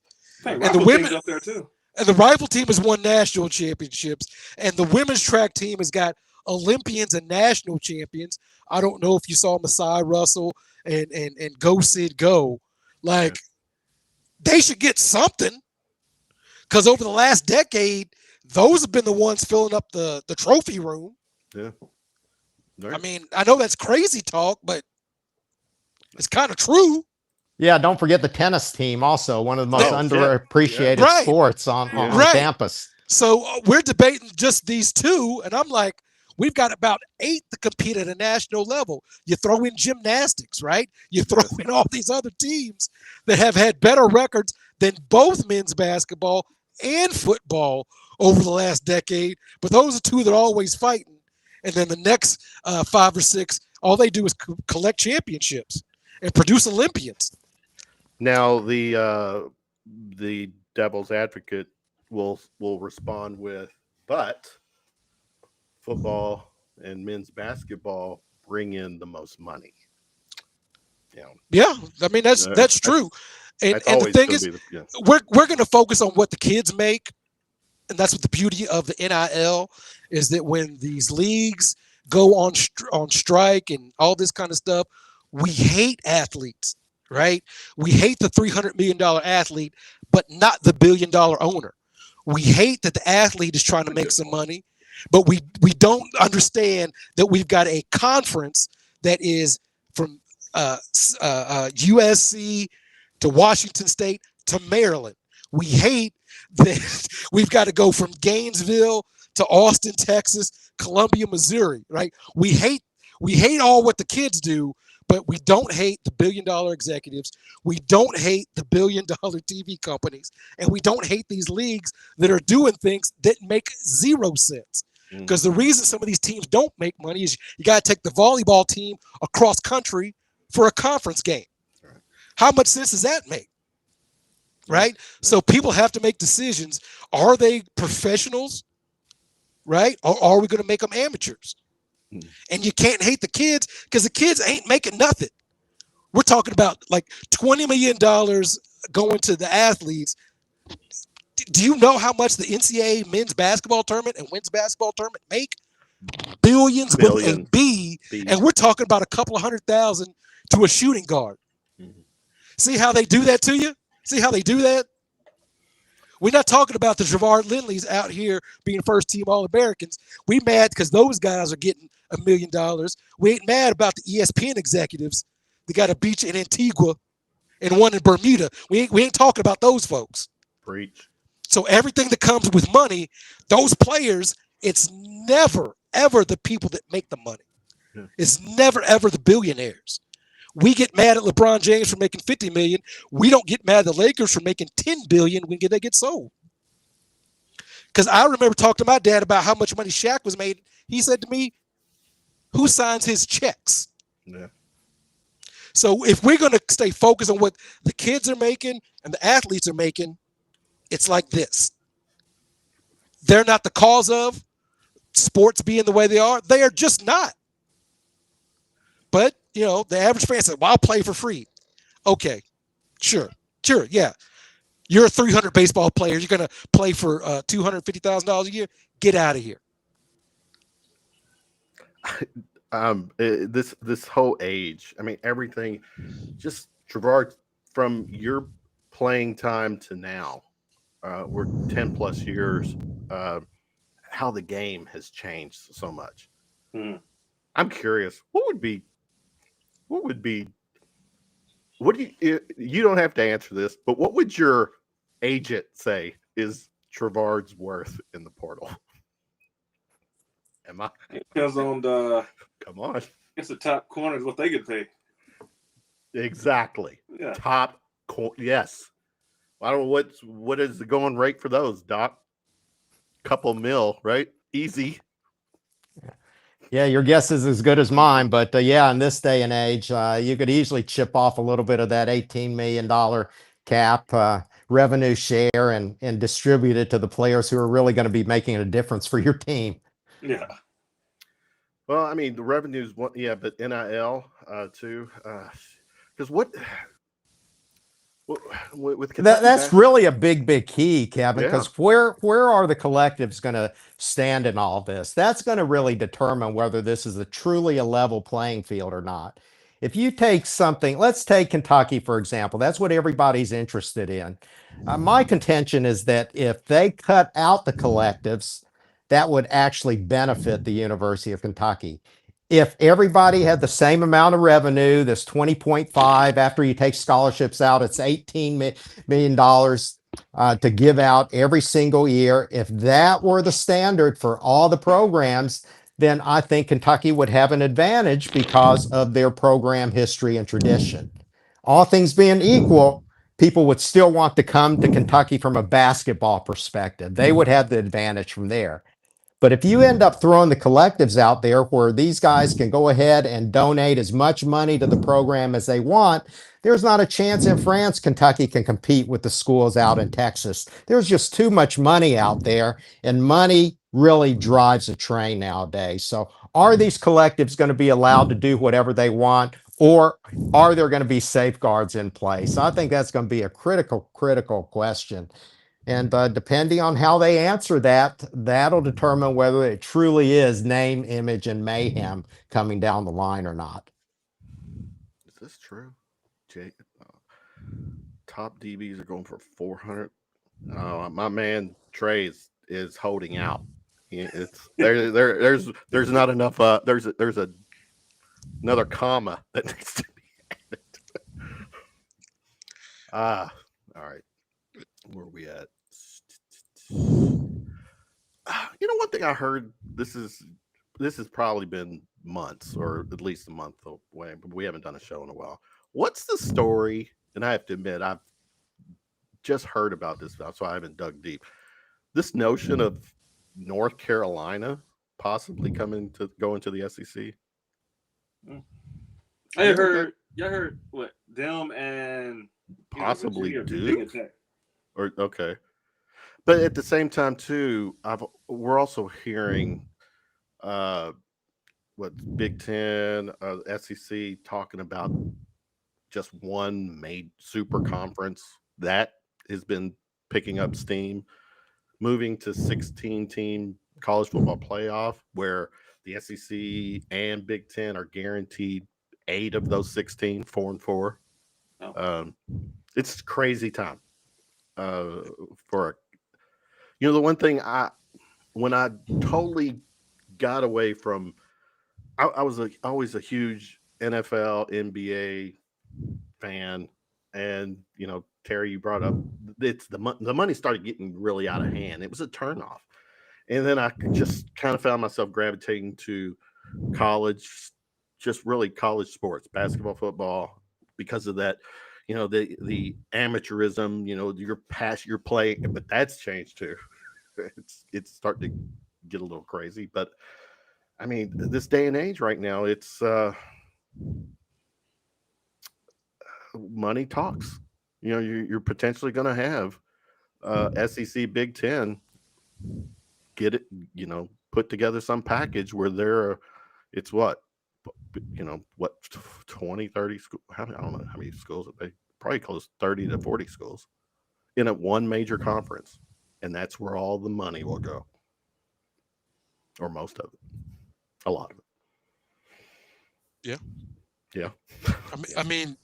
And the women up there too. And the rifle team has won national championships, and the women's track team has got Olympians and national champions. I don't know if you saw Masai Russell and Go Sid Go. Like, they should get something, because over the last decade, those have been the ones filling up the trophy room. Yeah. Right. I mean, I know that's crazy talk, but it's kind of true. Yeah, don't forget the tennis team, also one of the most underappreciated sports on campus. So we're debating just these 2, and I'm like, we've got about 8 to compete at a national level. You throw in gymnastics, right? You throw in all these other teams that have had better records than both men's basketball and football over the last decade. But those are 2 that are always fighting. And then the next 5 or 6, all they do is collect championships and produce Olympians. Now the devil's advocate will respond with, but football and men's basketball bring in the most money. Yeah, I mean that's true. And the thing is, we're going to focus on what the kids make, and that's what the beauty of the NIL is, that when these leagues go on strike and all this kind of stuff, we hate athletes. Right? We hate the $300 million athlete, but not the $1 billion owner. We hate that the athlete is trying to make some money, but we don't understand that we've got a conference that is from USC to Washington State to Maryland. We hate that we've got to go from Gainesville to Austin, Texas, Columbia, Missouri. Right? We hate all what the kids do. But we don't hate the $1 billion executives. We don't hate the $1 billion TV companies. And we don't hate these leagues that are doing things that make 0 sense. Because the reason some of these teams don't make money is you got to take the volleyball team across country for a conference game. Right. How much sense does that make? Right? So people have to make decisions. Are they professionals? Right? Or are we going to make them amateurs? And you can't hate the kids, because the kids ain't making nothing. We're talking about like $20 million going to the athletes. Do you know how much the NCAA men's basketball tournament and women's basketball tournament make? Billions with a B. And we're talking about a couple of $100,000 to a shooting guard. Mm-hmm. See how they do that to you? See how they do that? We're not talking about the Trevard Lindleys out here being first-team All-Americans. We mad because those guys are getting $1 million. We ain't mad about the ESPN executives that got a beach in Antigua and one in Bermuda. We ain't talking about those folks. Preach. So everything that comes with money, those players, it's never, ever the people that make the money. Yeah. It's never, ever the billionaires. We get mad at LeBron James for making $50 million. We don't get mad at the Lakers for making $10 billion when they get sold. Because I remember talking to my dad about how much money Shaq was made. He said to me, "Who signs his checks?" Yeah. So if we're going to stay focused on what the kids are making and the athletes are making, it's like this. They're not the cause of sports being the way they are. They are just not. But, the average fan said, well, I'll play for free. Okay, sure, yeah. You're a 300 baseball player. You're going to play for $250,000 a year? Get out of here. This whole age, I mean, everything, just Trevard, from your playing time to now, we're 10 plus years, how the game has changed so much. I'm curious, what would be What do you don't have to answer this, but what would your agent say is Trevard's worth in the portal? Am I? It depends on the. Come on. It's the top corners what they get paid. Exactly. Yeah. Yes. I don't know what is the going rate for those, Doc? Couple mil, right? Easy. Yeah, your guess is as good as mine, but yeah, in this day and age, you could easily chip off a little bit of that $18 million cap revenue share and distribute it to the players who are really going to be making a difference for your team. Yeah. Well, I mean, the revenues, yeah, but NIL too, because with Kentucky, that's really a big key, Kevin, because yeah. where are the collectives going to stand in all this? That's going to really determine whether this is truly a level playing field or not. If you take something, let's take Kentucky, for example, that's what everybody's interested in. My contention is that if they cut out the collectives, that would actually benefit the University of Kentucky. If everybody had the same amount of revenue, this 20.5, after you take scholarships out, it's $18 million to give out every single year. If that were the standard for all the programs, then I think Kentucky would have an advantage because of their program history and tradition. All things being equal, people would still want to come to Kentucky from a basketball perspective. They would have the advantage from there. But if you end up throwing the collectives out there where these guys can go ahead and donate as much money to the program as they want, there's not a chance in France Kentucky can compete with the schools out in Texas. There's just too much money out there, and money really drives a train nowadays. So are these collectives going to be allowed to do whatever they want, or are there going to be safeguards in place? I think that's going to be a critical question. And depending on how they answer that, that'll determine whether it truly is name, image, and mayhem coming down the line or not. Is this true? Top DBs are going for 400. My man Trey is holding out. It's there's not enough. There's another comma that needs to be added. All right. Where are we at? One thing I heard, this has probably been months, or at least a month away, but we haven't done a show in a while. What's the story? And I have to admit, I've just heard about this, so I haven't dug deep. This notion of North Carolina possibly going to the SEC. I heard what them and possibly do. Or okay, but at the same time too, we're also hearing what Big Ten, SEC talking about just one super conference that has been picking up steam, moving to 16-team college football playoff, where the SEC and Big Ten are guaranteed 8 of those 16, 4-4. Oh. It's crazy time. For the one thing when I totally got away from, I was always a huge NFL, NBA fan, and Terry, you brought up it's the money started getting really out of hand. It was a turnoff, and then I just kind of found myself gravitating to college, just really college sports, basketball, football, because of that. The amateurism, you're playing, but that's changed too. It's starting to get a little crazy, but I mean, this day and age right now, it's money talks. You're potentially going to have SEC, Big Ten get it, put together some package where it's what 20, 30 schools. I don't know how many schools are they? Probably close 30 to 40 schools in one major conference, and that's where all the money will go, or most of it, a lot of it. Yeah. I mean,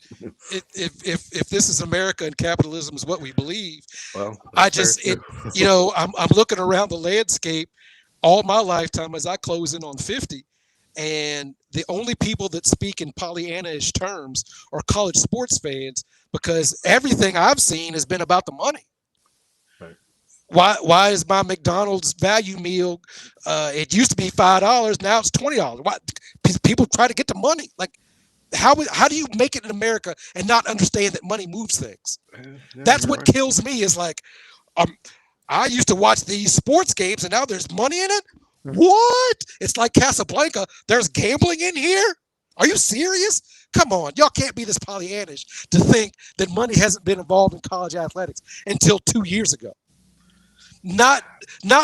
if this is America and capitalism is what we believe, well, I'm looking around the landscape all my lifetime as I close in on 50. And the only people that speak in Pollyanna-ish terms are college sports fans, because everything I've seen has been about the money. Right. Why is my McDonald's value meal? It used to be $5, now it's $20. Why people try to get the money? Like, how do you make it in America and not understand that money moves things? Yeah, That's what right. kills me. Is like, I used to watch these sports games, and now there's money in it. What? It's like Casablanca. There's gambling in here. Are you serious? Come on, y'all can't be this Pollyannish to think that money hasn't been involved in college athletics until 2 years ago. Not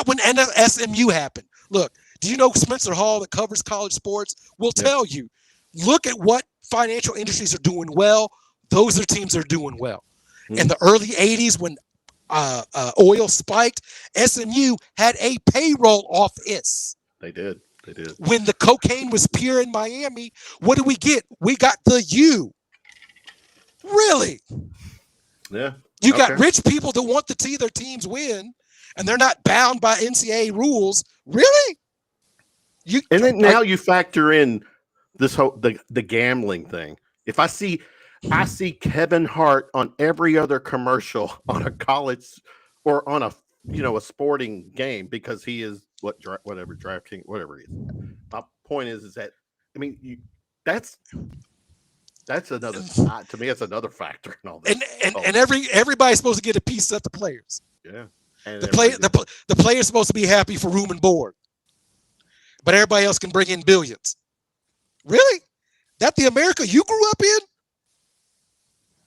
when SMU happened. Look, do you know Spencer Hall that covers college sports will tell you, look at what financial industries are doing well. Those are teams that are doing well. In the early 80s, when oil spiked, SMU had a payroll office. They did. When the cocaine was pure in Miami, what did we get? We got the U. Really? Yeah. You got rich people that want to see their teams win, and they're not bound by NCAA rules. Really? And then now you factor in this whole the gambling thing. If I see Kevin Hart on every other commercial on a college or on a sporting game, because he is whatever DraftKings, whatever it is. My point is that, I mean, that's another, to me, that's another factor in all this. And everybody's supposed to get a piece of the players. Yeah. And the player's supposed to be happy for room and board, but everybody else can bring in billions. Really? That the America you grew up in?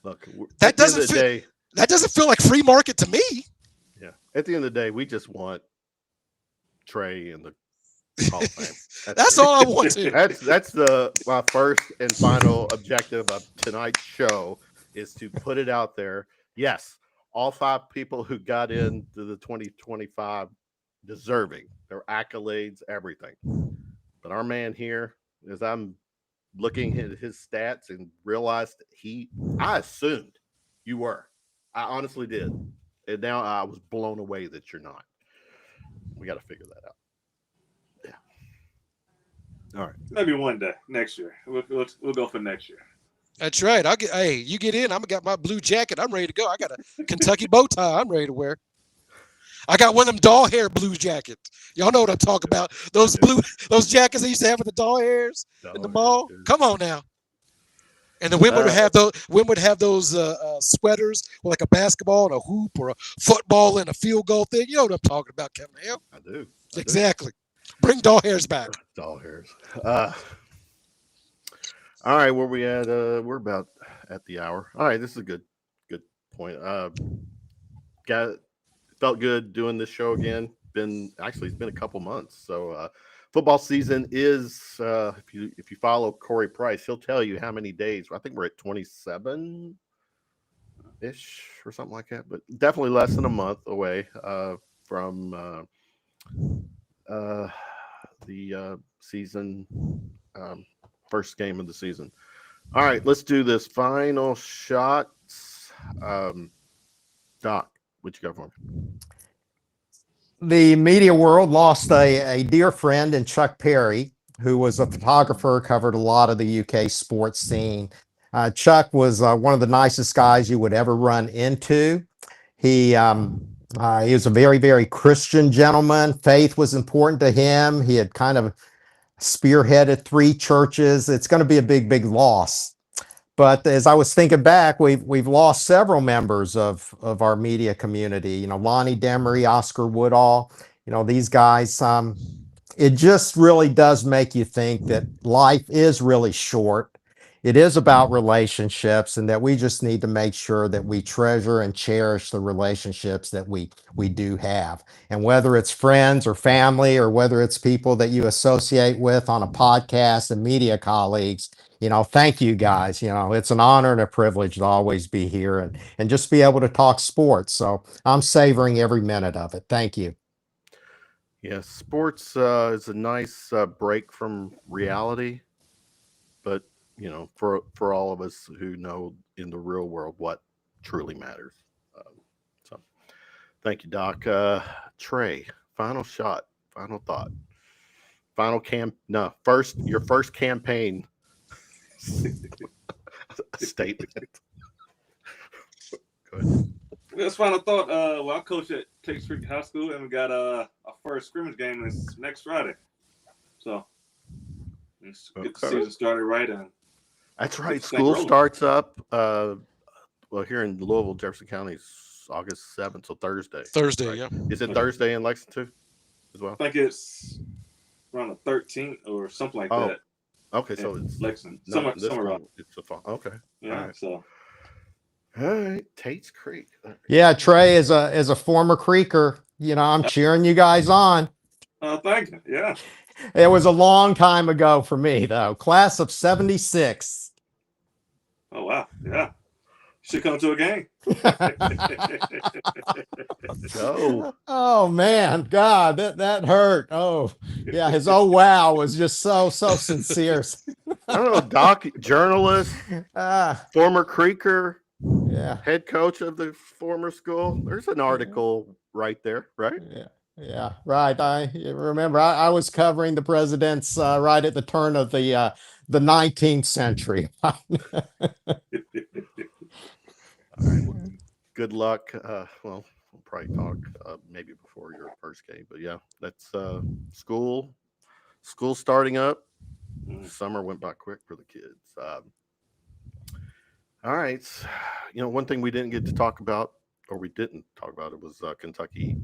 Look, that doesn't feel like free market to me. Yeah. At the end of the day, we just want Trey in the Hall of Fame. That's all I want to. That's my first and final objective of tonight's show, is to put it out there. Yes, all 5 people who got into the 2025 deserving their accolades, everything. But our man here, as I'm looking at his stats and realized I assumed you were. I honestly did. And now I was blown away that you're not. We got to figure that out. Yeah. All right. Maybe one day next year. We'll go for next year. That's right. You get in. Got my blue jacket. I'm ready to go. I got a Kentucky bow tie. I'm ready to wear. I got one of them doll hair blue jackets. Y'all know what I'm talking about. Those jackets they used to have with the doll hairs in the mall. Come on now. And the women would have those sweaters with like a basketball and a hoop, or a football and a field goal thing. You know what I'm talking about, Kevin Hale? I do. Exactly. Bring doll hairs back. Doll hairs. All right, where we at? We're about at the hour. All right, this is a good point. Felt good doing this show again. It's been a couple months. So football season is, if you follow Corey Price, he'll tell you how many days. I think we're at 27 ish or something like that, but definitely less than a month away from the season, first game of the season. All right, let's do this. Final shots. Doc, what you got for me? The media world lost a dear friend in Chuck Perry, who was a photographer, covered a lot of the UK sports scene. Chuck was one of the nicest guys you would ever run into. He was a very, very Christian gentleman. Faith was important to him. He had kind of spearheaded 3 churches. It's going to be a big, big loss. But as I was thinking back, we've lost several members of our media community. Lonnie Demery, Oscar Woodall. These guys. It just really does make you think that life is really short. It is about relationships, and that we just need to make sure that we treasure and cherish the relationships that we do have. And whether it's friends or family, or whether it's people that you associate with on a podcast and media colleagues, thank you guys. It's an honor and a privilege to always be here and just be able to talk sports. So I'm savoring every minute of it. Thank you. Yes, sports is a nice break from reality, but for all of us who know in the real world what truly matters. So thank you, Doc. Trey, final shot, final thought. your first campaign statement. Go ahead. That's final thought. Well, I coach at Takes Creek High School, and we got our first scrimmage game this next Friday. So let's get the season started right. And that's right. School starts up. Well, here in Louisville, Jefferson County, it's August 7th, so Thursday. Thursday, right? yeah. Is it Thursday in Lexington as well? I think it's around the 13th or something like that. Okay, so it's Lexington. No, Somewhere around. it's a fall. Okay. Yeah. All right. So. All right, Tate's Creek. Yeah, Trey is a former Creeker. I'm cheering you guys on. Oh, thank you. Yeah. It was a long time ago for me, though. Class of '76. Oh wow. Yeah. Should come to a game. Go. Oh man, God, that hurt. Oh yeah, his oh wow was just so sincere. I don't know, doc, journalist, former Creeker, yeah, head coach of the former school. There's an article right there, right? Yeah, right. I remember I was covering the presidents right at the turn of the 19th century. All right. Well, good luck. We'll probably talk maybe before your first game, but yeah, that's school starting up. Summer went by quick for the kids. All right. One thing we didn't get to talk about, or we didn't talk about it, was Kentucky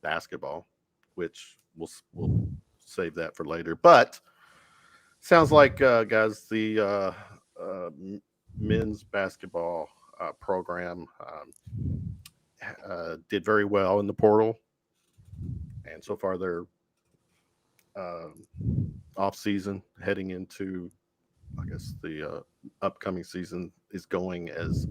basketball, which we'll save that for later. But sounds like, guys, the men's basketball program did very well in the portal, and so far they're off season, heading into, I guess, the upcoming season is going as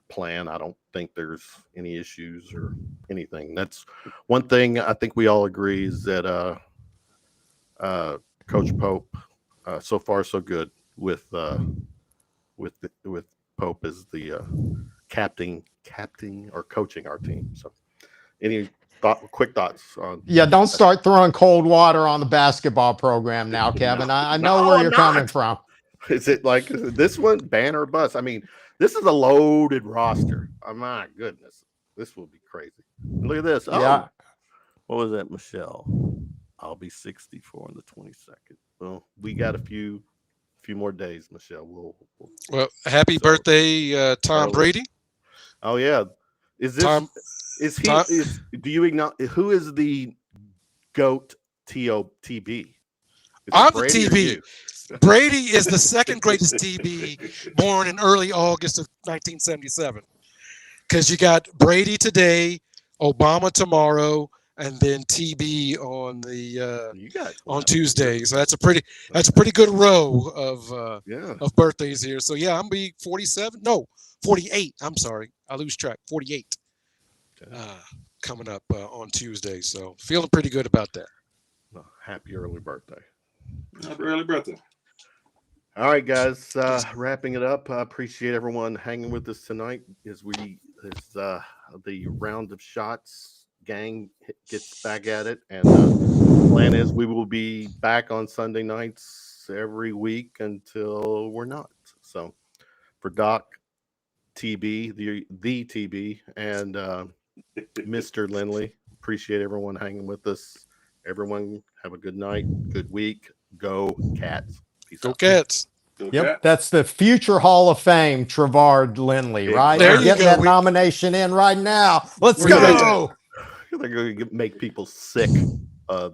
planned. I don't think there's any issues or anything. That's one thing I think we all agree is that Coach Pope, so far so good with Pope as the captain or coaching our team. So any quick thoughts on? Yeah, don't start throwing cold water on the basketball program now, Kevin. I know where you're coming from. Is it like this one, ban or bust? I mean, this is a loaded roster. Oh my goodness, this will be crazy. Look at this. Oh, yeah. What was that, Michelle? I'll be 64 on the 22nd. Well, we got a few more days, Michelle. Well, happy birthday, Tom Brady. Oh yeah, is this Tom? Do you acknowledge who is the GOAT TB? I'm the TB. Brady is the second greatest TB, born in early August of 1977. Because you got Brady today, Obama tomorrow, and then TB on the on Tuesday. So that's a pretty good row of birthdays here. So yeah, I'm be 47. No, 48. I'm sorry, I lose track. 48. Coming up on Tuesday. So feeling pretty good about that. Well, happy early birthday. Happy early birthday. All right, guys, wrapping it up. I appreciate everyone hanging with us tonight as the round of shots gang gets back at it. And the plan is we will be back on Sunday nights every week until we're not. So for Doc, TB, the TB, and Mr. Lindley, appreciate everyone hanging with us. Everyone have a good night, good week. Go Cats. Go Cats. Yep, that's the future Hall of Fame, Trevard Lindley, right? There you Get go. that nomination in right now. Let's go. They're going to make people sick.